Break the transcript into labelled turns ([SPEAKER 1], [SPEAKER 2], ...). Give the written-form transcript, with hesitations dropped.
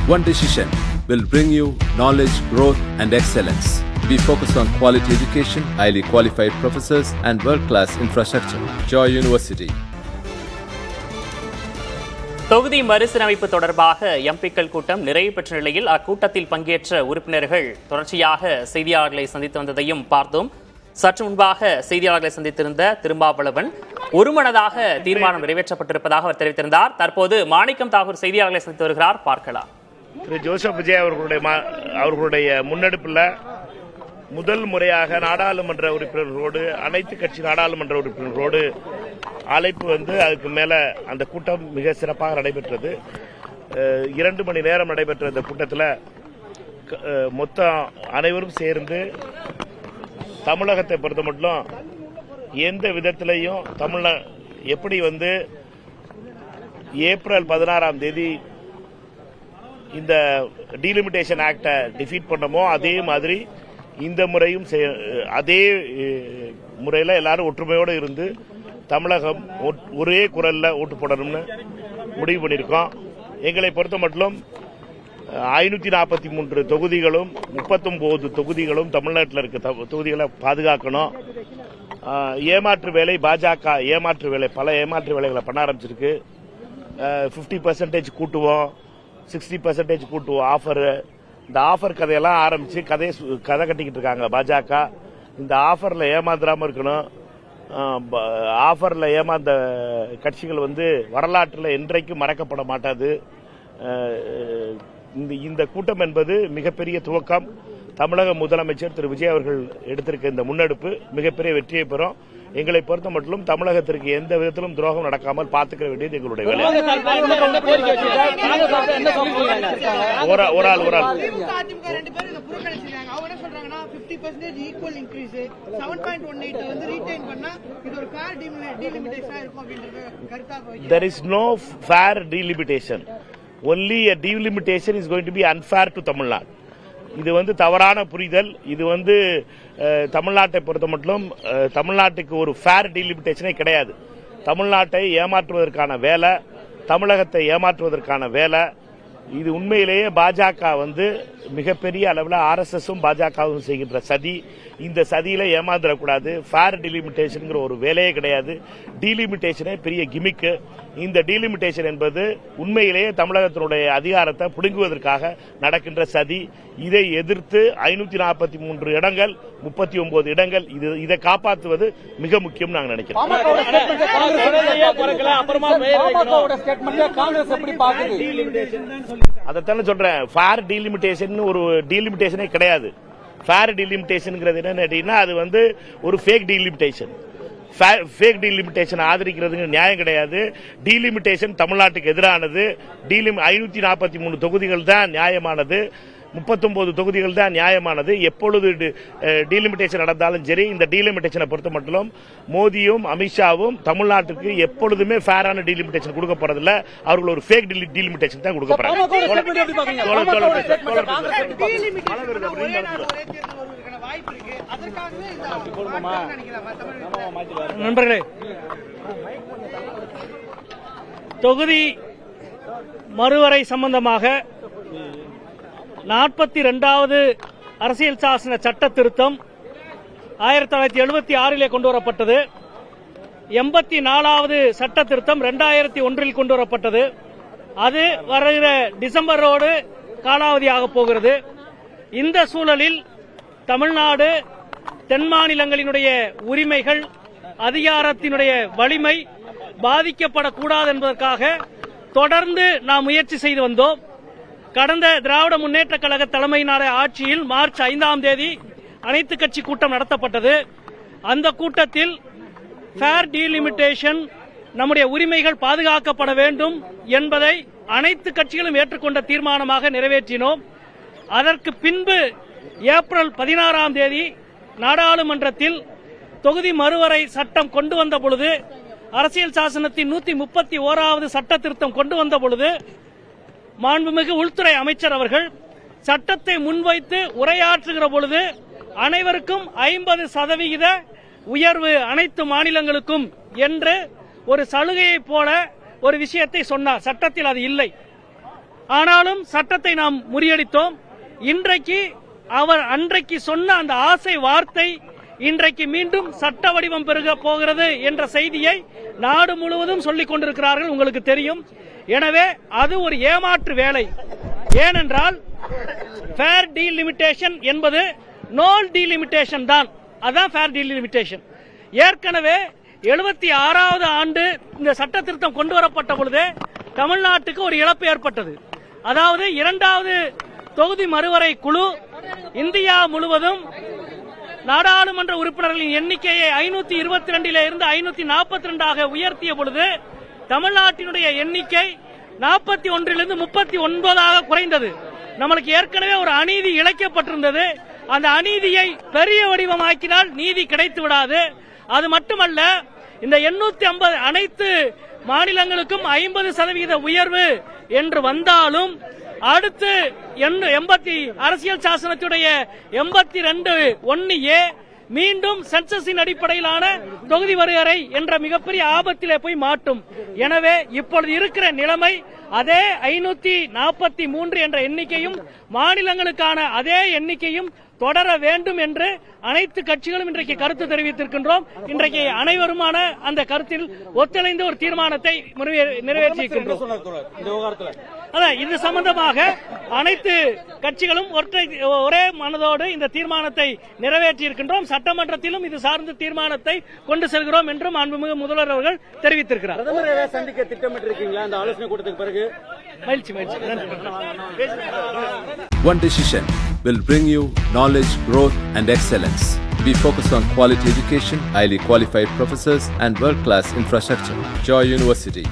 [SPEAKER 1] One decision will bring you knowledge, growth, and excellence. We focus on quality education, highly qualified professors, and world-class infrastructure. Joy University.
[SPEAKER 2] தொகுதி மறுசீரமைப்பு தொடர்பாக எம்பிக்கள் கூட்டம் நிறைவு பெற்ற நிலையில் அக்கூட்டத்தில் பங்கேற்ற உறுப்பினர்கள் தொடர்ச்சியாக செய்தியாளர்களை சந்தித்து வந்ததையும் பார்த்தோம். சற்று முன்பாக செய்தியாளர்களை சந்தித்திருந்த திருமாவளவன் ஒருமனதாக தீர்மானம் நிறைவேற்றப்பட்டிருப்பதாக அவர் தெரிவித்திருந்தார். தற்போது மாணிக்கம் தாகூர் செய்தியாளர்களை சந்தித்து வருகிறார், பார்க்கலாம்.
[SPEAKER 3] திரு ஜோசப் விஜய் அவர்களுடைய முன்னெடுப்பில் முதல் முறையாக நாடாளுமன்ற உறுப்பினர்களோடு அனைத்து கட்சி நாடாளுமன்ற உறுப்பினர்களோடு அழைப்பு அதுக்கு மேல அந்த கூட்டம் மிக சிறப்பாக நடைபெற்றது. 2 மணி நேரம் நடைபெற்ற இந்த கூட்டத்தில் மொத்தம் அனைவரும் சேர்ந்து தமிழகத்தை பொறுத்த மட்டும் எந்த விதத்திலையும் எப்படி ஏப்ரல் 16ஆம் தேதி இந்த டீலிமிட்டேஷன் ஆக்டை டிஃபீட் பண்ணமோ அதே மாதிரி இந்த முறையும் அதே முறையில் எல்லாரும் ஒற்றுமையோடு இருந்து தமிழகம் ஒரே குரல்ல ஓட்டு போடணும்னு முடிவு பண்ணியிருக்கோம். எங்களை பொறுத்த மட்டும் 543 தொகுதிகளும் 39 தொகுதிகளும் தமிழ்நாட்டில் இருக்க தொகுதிகளை பாதுகாக்கணும். ஏமாற்று வேலை பாஜக பல ஏமாற்று வேலைகளை பண்ண ஆரம்பிச்சிருக்கு. 50% கூட்டுவோம், 60% கூட்டுவோம் ஆஃபர். இந்த ஆஃபர் கதையெல்லாம் ஆரம்பிச்சு கதை கட்டிக்கிட்டு இருக்காங்க பாஜக. இந்த ஆஃபர்ல ஏமாந்துடாம இருக்கணும். ஆஃபர்ல ஏமாந்த கட்சிகள் வரலாற்றில் என்றைக்கும் மறக்கப்பட மாட்டாது. இந்த கூட்டம் என்பது மிகப்பெரிய துவக்கம். தமிழக முதலமைச்சர் திரு விஜய் அவர்கள் எடுத்திருக்க இந்த முன்னெடுப்பு மிகப்பெரிய வெற்றியை பெறும். எங்களை பொறுத்த மட்டும் தமிழகத்திற்கு எந்த விதத்திலும் துரோகம் நடக்காமல் பார்த்துக்க வேண்டியது எங்களுடைய வேலை. ஒரு ஆள் there is no fair delimitation. Only a delimitation is going to be unfair to Tamil Nadu. இது தவறான புரிதல். இது தமிழ்நாட்டை பொறுத்த மட்டும் தமிழ்நாட்டுக்கு ஒரு ஃபேர் டீலிமிட்டேஷனே கிடையாது. தமிழ்நாட்டை ஏமாற்றுவதற்கான வேலை, தமிழகத்தை ஏமாற்றுவதற்கான வேலை. இது உண்மையிலேயே பாஜக மிகப்பெரிய அளவில் ஆர்எஸ்எஸும் பாஜகவும் செய்கின்ற சதி. இந்த சதியில ஏமாந்துடக்கூடாது. ஃபேர் டீலிமிட்டேஷன் ஒரு வேலையே கிடையாது. டீலிமிட்டேஷனே பெரிய கிமிக்கு. இந்த டீலிமிட்டேஷன் என்பது உண்மையிலேயே தமிழகத்தினுடைய அதிகாரத்தை புடுங்குவதற்காக நடக்கின்ற சதி. இதை எதிர்த்து 543 இடங்கள் 39 இடங்கள் இதை காப்பாற்றுவது மிக முக்கியம் நாங்கள் நினைக்கிறோம். அதைத்தானே சொல்றேன். ஃபேர் டீலிமிட்டேஷன் ஒரு டீலிமிட்டேஷனே கிடையாது. ஃபேர் டீலிமிட்டேஷன் என்னன்னா அது ஒரு ஃபேக் டீலிமிட்டேஷன். ஃபேக் டீலிமிட்டேஷன் ஆதரிக்கிறது நியாயம் கிடையாது. டீலிமிட்டேஷன் தமிழ்நாட்டுக்கு எதிரானது. 543 தொகுதிகள் தான் நியாயமானது, 39 தொகுதிகள் தான் நியாயமானது. எப்பொழுது டீலிமிட்டேஷன் நடந்தாலும் சரி, இந்த டீலிமிட்டேஷனை பொறுத்த மட்டும் மோடியும் அமித்ஷாவும் தமிழ்நாட்டுக்கு எப்பொழுதுமே ஃபேரான டீலிமிட்டேஷன் கொடுக்க போறதில்ல. அவர்கள் ஒரு ஃபேக் டீலிமிட்டேஷன் தான் கொடுக்க போறாங்க.
[SPEAKER 4] நண்பர்களே, தொகுதி மறுவரை சம்பந்தமாக 42வது அரசியல் சாசன சட்ட திருத்தம் 1976 கொண்டு வரப்பட்டது. 84வது சட்ட திருத்தம் 2001 கொண்டு வரப்பட்டது. அது வருகிற டிசம்பரோடு காலாவதியாக போகிறது. இந்த சூழலில் தமிழ்நாடு தென் மாநிலங்களினுடைய உரிமைகள், அதிகாரத்தினுடைய வலிமை பாதிக்கப்படக்கூடாது என்பதற்காக தொடர்ந்து நாம் முயற்சி செய்து வந்தோம். கடந்த திராவிட முன்னேற்ற கழக தலைமையிலான ஆட்சியில் மார்ச் 5ஆம் தேதி அனைத்து கட்சி கூட்டம் நடத்தப்பட்டது. அந்த கூட்டத்தில் ஃபேர் டீலிமிட்டேஷன், நம்முடைய உரிமைகள் பாதுகாக்கப்பட வேண்டும் என்பதை அனைத்து கட்சிகளும் ஏற்றுக்கொண்ட தீர்மானமாக நிறைவேற்றினோம். அதற்கு பின்பு ஏப்ரல் 16ஆம் தேதி நாடாளுமன்றத்தில் தொகுதி மறுவரை சட்டம் கொண்டு வந்த பொழுது, அரசியல் சாசனத்தின் 131வது சட்ட திருத்தம் கொண்டு வந்த பொழுது, மாண்புமிகு உள்துறை அமைச்சர் அவர்கள் சட்டத்தை முன்வைத்து உரையாற்றுகிற பொழுது அனைவருக்கும் 50% உயர்வு அனைத்து மாநிலங்களுக்கும் என்று ஒரு சலுகையை போல ஒரு விஷயத்தை சொன்னார். சட்டத்தில் அது இல்லை. ஆனாலும் சட்டத்தை நாம் முறியடித்தோம். இன்றைக்கு அவர் அன்றைக்கு சொன்ன அந்த ஆசை வார்த்தை இன்றைக்கு மீண்டும் சட்ட வடிவம் பெருக போகிறது என்ற செய்தியை நாடு முழுவதும் சொல்லிக் கொண்டிருக்கிறார்கள், உங்களுக்கு தெரியும். எனவே அது ஒரு ஏமாற்று வேலை. ஏனென்றால் ஃபேர் டீலிமிட்டேஷன் என்பது நோல் டீலிமிட்டேஷன் தான். அதான் ஃபேர் டீலிமிட்டேஷன். ஏற்கனவே 76வது ஆண்டு இந்த சட்ட திருத்தம் கொண்டு வரப்பட்ட பொழுது தமிழ்நாட்டுக்கு ஒரு இழப்பு ஏற்பட்டது. அதாவது 2வது தொகுதி மறுவரை குழு இந்தியா முழுவதும் நாடாளுமன்ற உறுப்பினர்களின் எண்ணிக்கையை 522 இருந்து 542 உயர்த்திய பொழுது தமிழ்நாட்டினுடைய எண்ணிக்கை 41 39 குறைந்தது. நம்மளுக்கு ஏற்கனவே ஒரு அநீதி இழைக்கப்பட்டிருந்தது. அந்த அநீதியை பெரிய வடிவமாக்கினால் நீதி கிடைத்து விடாது. அது மட்டுமல்ல, இந்த 850 அனைத்து மாநிலங்களுக்கும் 50% உயர்வு என்று வந்தாலும் அடுத்து 80 அரசியல் சாசனத்துடைய 82(1)A மீண்டும் சென்சஸின் அடிப்படையிலான தொகுதி வரையறை என்ற மிகப்பெரிய ஆபத்திலே போய் மாட்டும். எனவே இப்பொழுது இருக்கிற நிலைமை அதே 543 என்ற எண்ணிக்கையும் மாநிலங்களுக்கான அதே எண்ணிக்கையும் தொடர வேண்டும் என்று அனைத்து கட்சிகளும் இன்றைக்கு கருத்து தெரிவித்திருக்கின்றோம். இன்றைக்கு அனைவருமான அந்த கருத்தில் ஒத்துழைந்த ஒரு தீர்மானத்தை நிறைவேற்றியிருக்கின்றோம். இது சம்பந்தமாக அனைத்து கட்சிகளும் ஒரே மனதோடு இந்த தீர்மானத்தை நிறைவேற்றியிருக்கின்றோம். சட்டமன்றத்திலும் இது சார்ந்த தீர்மானத்தை கொண்டு செல்கிறோம் என்றும் மாண்புமிகு முதல்வர் அவர்கள் தெரிவித்திருக்கிறார்.
[SPEAKER 5] பிரதமரை சந்திக்க திட்டமிட்டிருக்கீங்களா இந்த ஆலோசனை கூட்டத்துக்கு பிறகு?
[SPEAKER 4] மகிழ்ச்சி.
[SPEAKER 1] One decision will bring you knowledge, growth, and excellence. We focus on quality education, highly qualified professors, and world-class infrastructure. Joy University.